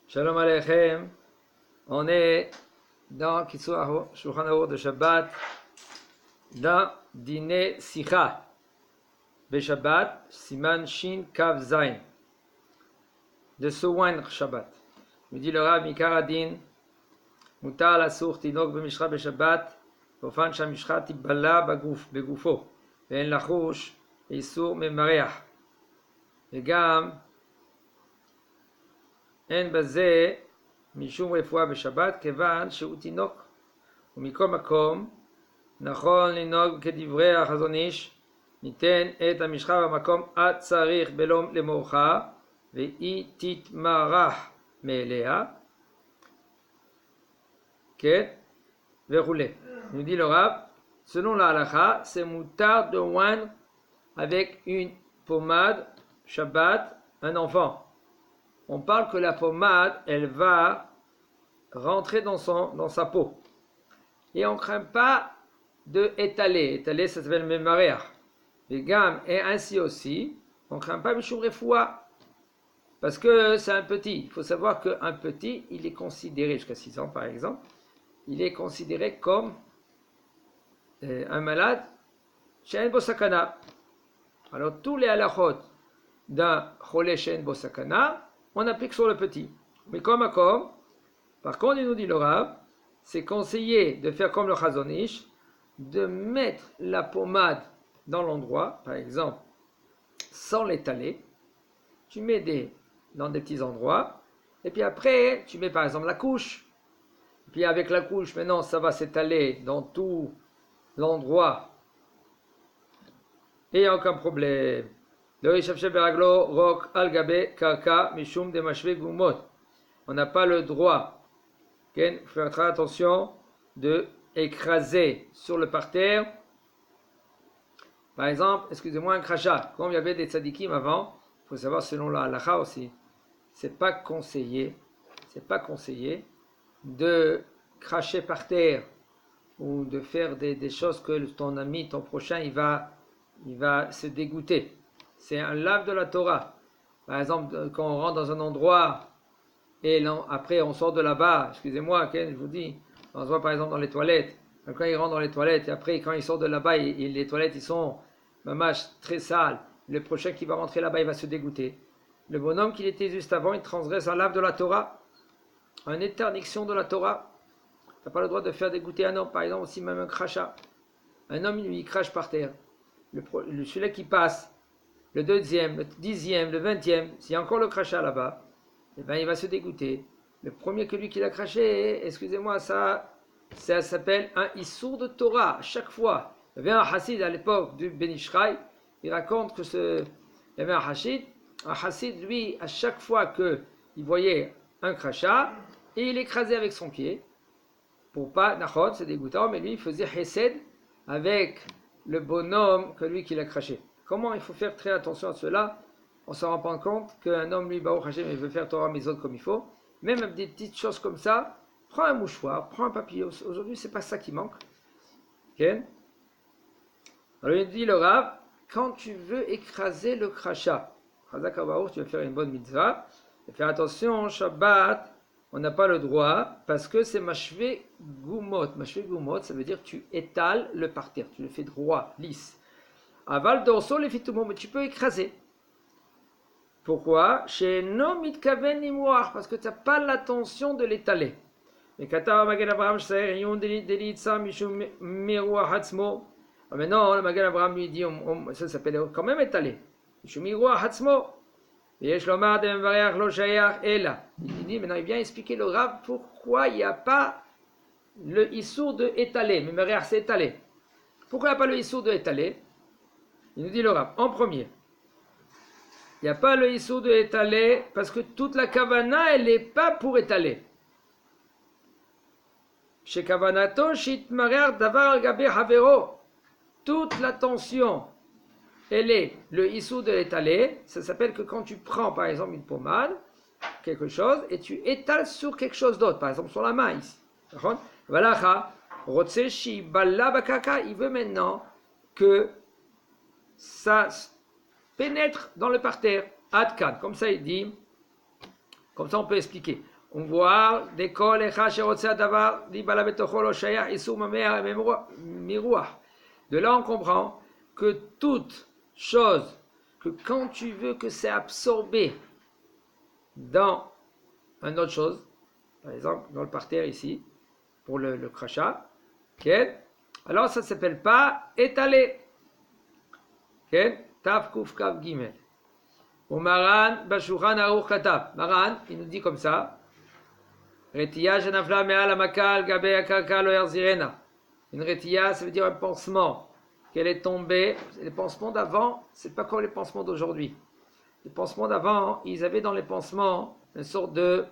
Shalom Aleichem, on est dans Kitzur Shulchan Aruch de Shabbat, dans Dîner Sicha, Shabbat, Siman Shin Kav Zain, de Sowan Shabbat. Me dit le Rav Mikaradin, Mutar la sour Tinok Bemishra Shabbat, Profan Shamishra Tibala Begufo, Ve'en Lachush, Isur Memareach, וגם אין בזה משום רפואה בשבת, כיוון שהוא תינוק, ומכל מקום נכון לנהוג כדברי החזון איש, ניתן את המשחה במקום הצריך בלא למאוחר, והיא תתמרח מאליה, כן, וכולי. nous dit le Rav, selon la halakha, c'est moutar de oindre avec une pommade Shabbat un enfant. On parle que la pommade, elle va rentrer dans sa peau. Et on ne craint pas de étaler. Étaler, ça s'appelle memareach. Les gammes, et ainsi aussi, on ne craint pas Mishum Refoua. Parce que c'est un petit. Il faut savoir qu'un petit, il est considéré, jusqu'à 6 ans par exemple, il est considéré comme un malade She'en bo sakana. Alors tous les halachot d'un cholé She'en bo sakana, on applique sur le petit. Mais comme à comme, par contre, il nous dit le Rav, c'est conseillé de faire comme le Chazon Ish, de mettre la pommade dans l'endroit, par exemple, sans l'étaler. Tu mets dans des petits endroits, et puis après, tu mets par exemple la couche. Et puis avec la couche, maintenant, ça va s'étaler dans tout l'endroit. Et il n'y a aucun problème. On n'a pas le droit, il faut faire très attention de écraser sur le parterre. Par exemple, excusez-moi, un crachat. Comme il y avait des tzadikim avant, il faut savoir selon la halakha aussi, c'est pas conseillé de cracher par terre ou de faire des choses que ton ami, ton prochain, il va se dégoûter. C'est un lave de la Torah. Par exemple, quand on rentre dans un endroit et après on sort de là-bas, excusez-moi, je vous dis, on se voit par exemple dans les toilettes, quand il rentre dans les toilettes et après quand il sort de là-bas et les toilettes ils sont très sales, le prochain qui va rentrer là-bas il va se dégoûter. Le bonhomme qui était juste avant, il transgresse un lave de la Torah, une interdiction de la Torah. Tu n'as pas le droit de faire dégoûter un homme, par exemple aussi même un crachat. Un homme lui il crache par terre. Celui-là qui passe, le deuxième, le 10e, le 20e, s'il y a encore le crachat là-bas, eh ben, il va se dégoûter. Le premier que lui qui l'a craché, excusez-moi, ça s'appelle un issour de Torah, à chaque fois. Il y avait un hassid à l'époque du Ben Ish Chai, il raconte il y avait un hassid, lui, à chaque fois qu'il voyait un crachat, et il écrasait avec son pied, pour pas, nachot, c'est dégoûtant, mais lui, il faisait hesed avec le bonhomme que lui qui l'a craché. Comment il faut faire très attention à cela? On ne se rend pas compte qu'un homme, lui, Baruch Hashem, il veut faire Torah Mizot comme il faut. Même avec des petites choses comme ça, prends un mouchoir, prends un papier. Aujourd'hui, c'est pas ça qui manque. Okay? Alors il dit le Rav, quand tu veux écraser le crachat, Chazak Baruch, tu vas faire une bonne mitzvah, et faire attention, Shabbat, on n'a pas le droit, parce que c'est mashvé gumot. Mashvé gumot, ça veut dire que tu étales le parterre, tu le fais droit, lisse. Aval dorso les fitumo, mais tu peux écraser. Pourquoi? Chez no mitkaven nimouach, parce que tu n'as pas l'intention de l'étaler. Mais kata magen Abraham shsaer yon delitza mishum mirouach hatzmo. Maintenant, le magen Abraham lui dit, ça s'appelle quand même étaler. Mishum mirouach hatzmo. Yesh lomar de mvareach lo shayach ela. Il dit, maintenant il vient expliquer le Rav pourquoi il n'y a pas le issour de étaler. Mais mvareach c'est étaler. Pourquoi il n'y a pas le issour de étaler? Il nous dit le Rav, en premier, il n'y a pas le issou de étaler parce que toute la kavana, elle n'est pas pour étaler. Chez kavanato, shit marer davar al gabe havero. Toute l'attention, elle est le issou de étaler. Ça s'appelle que quand tu prends par exemple une pommade, quelque chose, et tu étales sur quelque chose d'autre, par exemple sur la main ici. Voilà, rotseshi balla bakaka, il veut maintenant que ça pénètre dans le parterre. Adkan, comme ça il dit, comme ça on peut expliquer. on voit des kol echa sherotse adavar di bala betocho lo shayach isur mamea miruach. De là, on comprend que toute chose, que quand tu veux que c'est absorbé dans une autre chose, par exemple dans le parterre ici, pour le crachat, okay, alors ça ne s'appelle pas étaler. Okay, Taf Kuf Kav Gimel. Ou Maran Bashulchan Aruch Katab. Maran, il nous dit comme ça. Retiya Shenafla Me'al Hamakal Gabe Akarka Lo Yarzirena. Une retiya, ça veut dire un pansement. Qu'elle est tombée. Les pansements d'avant, c'est pas comme les pansements d'aujourd'hui. Les pansements d'avant, ils avaient dans les pansements une sorte de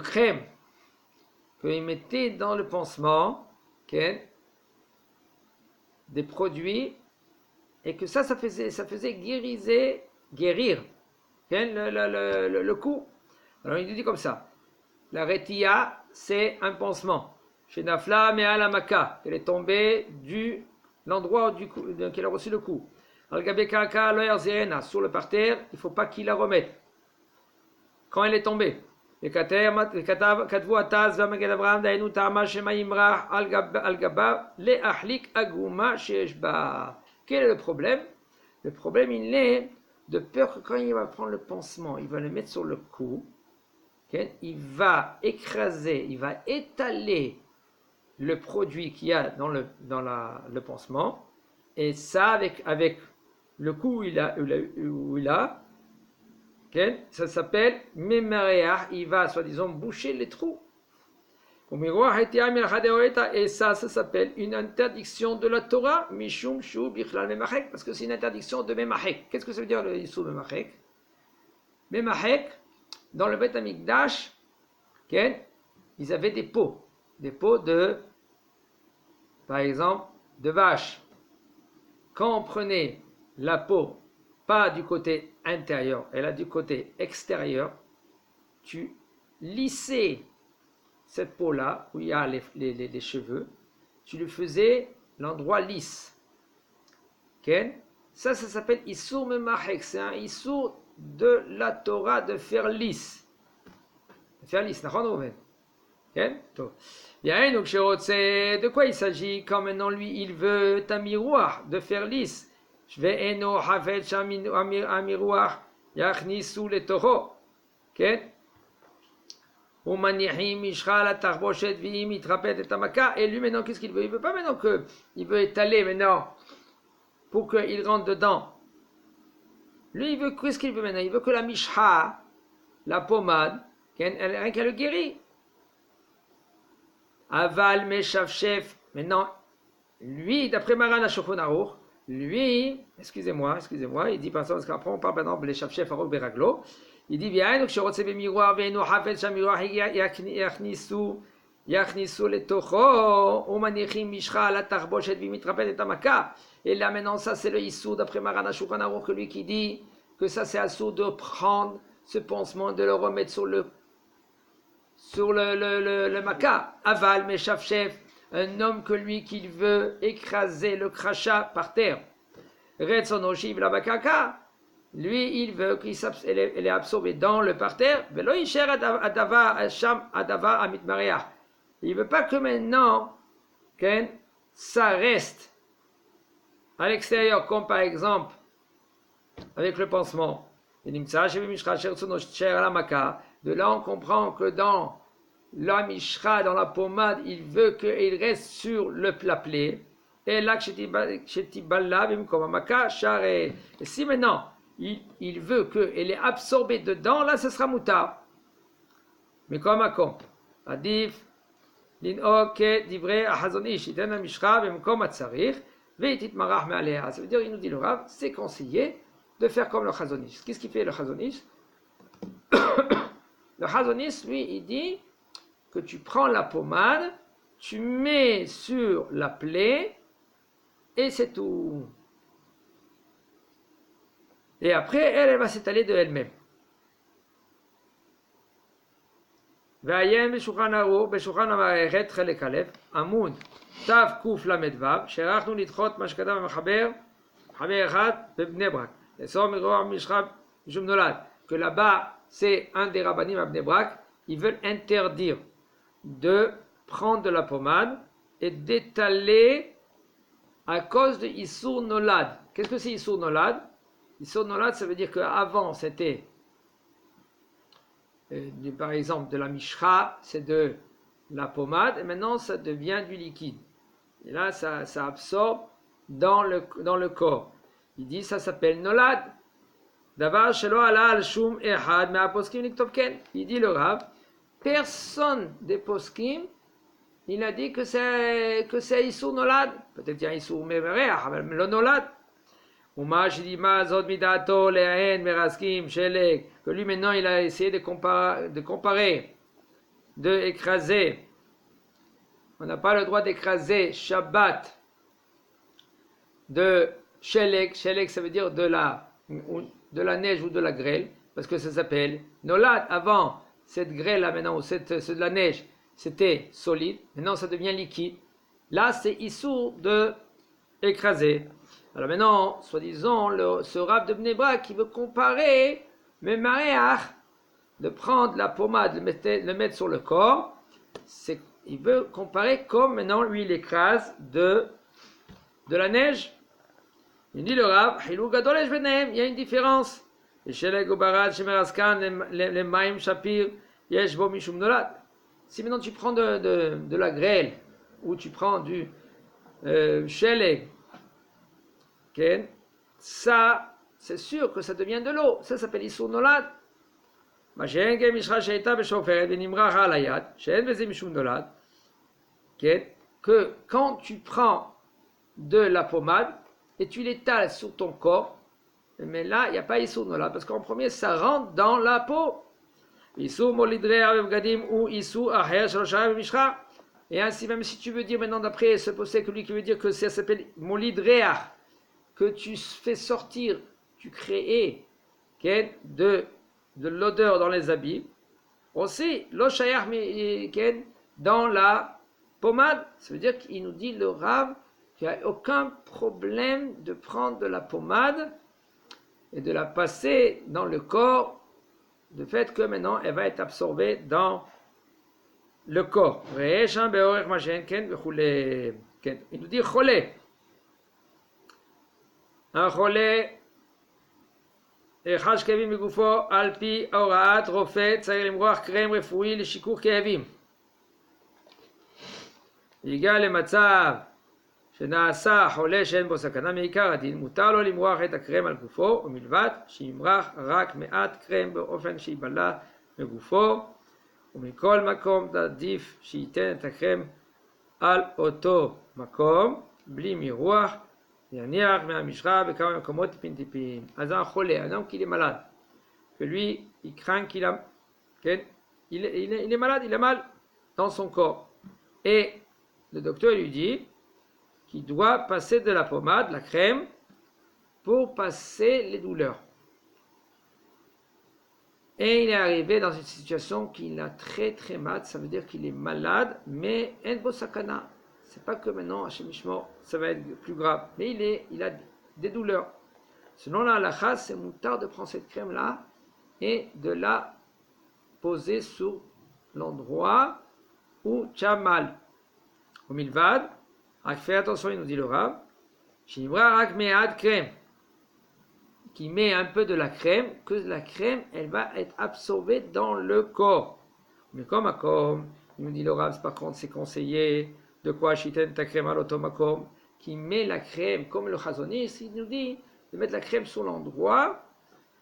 crème qu'ils mettaient dans le pansement, okay, des produits, et que ça faisait guérir okay, le coup. Alors il nous dit comme ça. La retiya, c'est un pansement. Chez Nafla Me'al Hamaka, elle est tombée du l'endroit qu'elle a reçu le coup. Al-Gabe Karka Lo Yarzirena, sur le parterre, il ne faut pas qu'il la remette. Quand elle est tombée. וכתבו התז והמגד אברהם דהיינו טעמה שמא ימרח על גביו להחליק עגומה שיש בה. Quel est le problème? Le problème, il est de peur que quand il va prendre le pansement, il va le mettre sur le cou, okay, il va écraser, il va étaler le produit qu'il y a dans le pansement, et ça avec le coup où il a okay, ça s'appelle Memareach, il va soi-disant boucher les trous. Et ça s'appelle une interdiction de la Torah, Mishum Shu Bichlal Memachek, parce que c'est une interdiction de Memachek. Qu'est-ce que ça veut dire le Issur Memachek? Memachek, dans le Beth Amikdash, okay, ils avaient des pots de, par exemple, de vache. Quand on prenait la peau, pas du côté intérieur, elle a du côté extérieur, tu lissais cette peau-là, où il y a les cheveux, tu lui faisais l'endroit lisse. Okay? Ça s'appelle Issur Memachek, c'est un Issur de la Torah de faire lisse. De faire lisse, de quoi il s'agit quand maintenant lui il veut un miroir de faire lisse? Je vais eno hafet sham amiroir yachnisu le toho. Ok? Et lui maintenant qu'est-ce qu'il veut? Il veut pas maintenant il veut étaler maintenant pour qu'il rentre dedans. Lui il veut, qu'est-ce qu'il veut maintenant? Il veut que la mishha, la pommade, rien qu'elle le guérit. Aval Meshavchef, maintenant, lui, d'après Maran Shulchan Aruch, lui, excusez-moi, il dit parce qu'après on parle maintenant de Meshavchef Aruch Beraglo, il dit bien, donc je retiens le miroir, veinu hafet sham miroir, yachnisu letocho, umanichim mishcha la tarboshet vimitrapet et tamaka. Et là maintenant, ça c'est le issur d'après Maran Shulchan Aruch, lui qui dit que ça c'est assur de prendre ce pansement, de le remettre sur le maca. Aval Meshavchef, un homme que lui qu'il veut écraser le crachat par terre. Retzono shiv la bakaka, lui il veut qu'elle est absorbée dans le parterre. Velo isher adavar sham adavar amitmareach. Il veut pas que maintenant ça reste à l'extérieur, comme par exemple avec le pansement. De là, on comprend que dans la mishra, dans la pommade, il veut qu'il reste sur la plaie. Et là, et si maintenant, il veut qu'elle est absorbée dedans, là, ce sera moutar. Mais comme à comme Adif, l'inoke divrei ahazonish, iten la mishra, bemkom atzarich, veitit marach me'alea. Ça veut dire, il nous dit le Rav, c'est conseillé de faire comme le chazonish. Qu'est-ce qu'il fait le chazonish? Le chazonish, lui, il dit que tu prends la pommade, tu mets sur la plaie, et c'est tout. Et après, elle va s'étaler de elle-même. ועיין בשולחן ערוך, בשולחן המערכת, חלק א', עמוד תקל"ו, שערכנו לדחות מה שכתב המחבר, מחבר אחד בבני ברק, לאסור מרוע משחה משום נולד, que là-bas, c'est un des rabbanim à Bnei Brak, ils veulent interdire de prendre de la pommade et d'étaler à cause de Issour Nolad. Qu'est-ce que c'est Issour Nolad? Issour Nolad, ça veut dire qu'avant c'était, par exemple, de la mishra, c'est de la pommade, et maintenant ça devient du liquide. Et là, ça absorbe dans le corps. Il dit, ça s'appelle Nolad. Davar shelo ala al shum ehad me poskim niktovken. Il dit le Rav, personne des poskim, il a dit que c'est Issour Nolad. Peut-être qu'il y a Issour Mevereach, mais le Nolad. Uma shidima zot midato le'ahen meraskim shelek. Que lui maintenant il a essayé de comparer, de écraser. On n'a pas le droit d'écraser Shabbat de shelek. Shelek ça veut dire de la neige ou de la grêle, parce que ça s'appelle Nolad. Avant, cette grêle là maintenant, c'est de la neige, c'était solide, maintenant ça devient liquide. Là c'est Issour de écraser. Alors maintenant, soi-disant, ce Rav de Bnei Brak qui veut comparer le maréach, de prendre la pommade, le mettre sur le corps, il veut comparer comme maintenant lui il écrase de la neige. Il dit le Rav, il y a une différence. Si maintenant tu prends de la grêle, ou tu prends du sheleg, ça, c'est sûr que ça devient de l'eau. Ça s'appelle Issour Nolad. Que quand tu prends de la pommade et tu l'étales sur ton corps, mais là, il n'y a pas Issour Nolad, parce qu'en premier, ça rentre dans la peau. Issour molidre avgadim ou Issour aher shaloshah mishra. Et ainsi, même si tu veux dire maintenant d'après ce possède que lui qui veut dire que ça s'appelle molidreach, que tu fais sortir, tu crées de l'odeur dans les habits. Aussi, l'oshayach dans la pommade. Ça veut dire qu'il nous dit le Rav qu'il n'y a aucun problème de prendre de la pommade et de la passer dans le corps, de fait que maintenant elle va être absorbée dans le corps. Il nous dit cholé. Un cholé, חש כאבים בגופו על פי הוראת רופא צריך למרוח קרם רפואי לשיכוך כאבים. הגיע למצב שנעשה חולה שאין בו סכנה מעיקר הדין, מותר לו למרוח את הקרם על גופו, ומלבד שימרח רק מעט קרם באופן שיבלע מגופו, ומכל מקום עדיף שייתן את הקרם על אותו מקום, בלי מירוח, יניח מהמשחה בכמה מקומות טיפין. אז un חולה, un homme qui est malade, que lui, il craint qu'il a, il est malade, il a mal dans son corps. Et le docteur lui dit qu'il doit passer de la pommade, la crème, pour passer les douleurs. Et il est arrivé dans une situation qu'il a très très mal, ça veut dire qu'il est malade, mais en bo sakana. C'est pas que maintenant, Hachem Ishmor, ça va être plus grave, mais il a des douleurs. Selon la halakha, c'est moutard de prendre cette crème-là et de la poser sur l'endroit où tu as mal. Au milvad, fais attention, il nous dit le Rav, Shimra rak me'ad crème, qui met un peu de la crème, que la crème, elle va être absorbée dans le corps. Mais comme il nous dit le Rav, par contre, c'est conseillé. De quoi shiten ta crème à l'automakom, qui met la crème, comme le Chazonis, il nous dit de mettre la crème sur l'endroit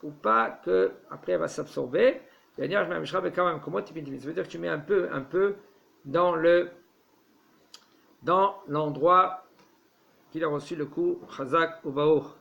pour pas que après elle va s'absorber. Ça veut dire que tu mets un peu dans l'endroit qu'il a reçu le coup Chazak ou Baour.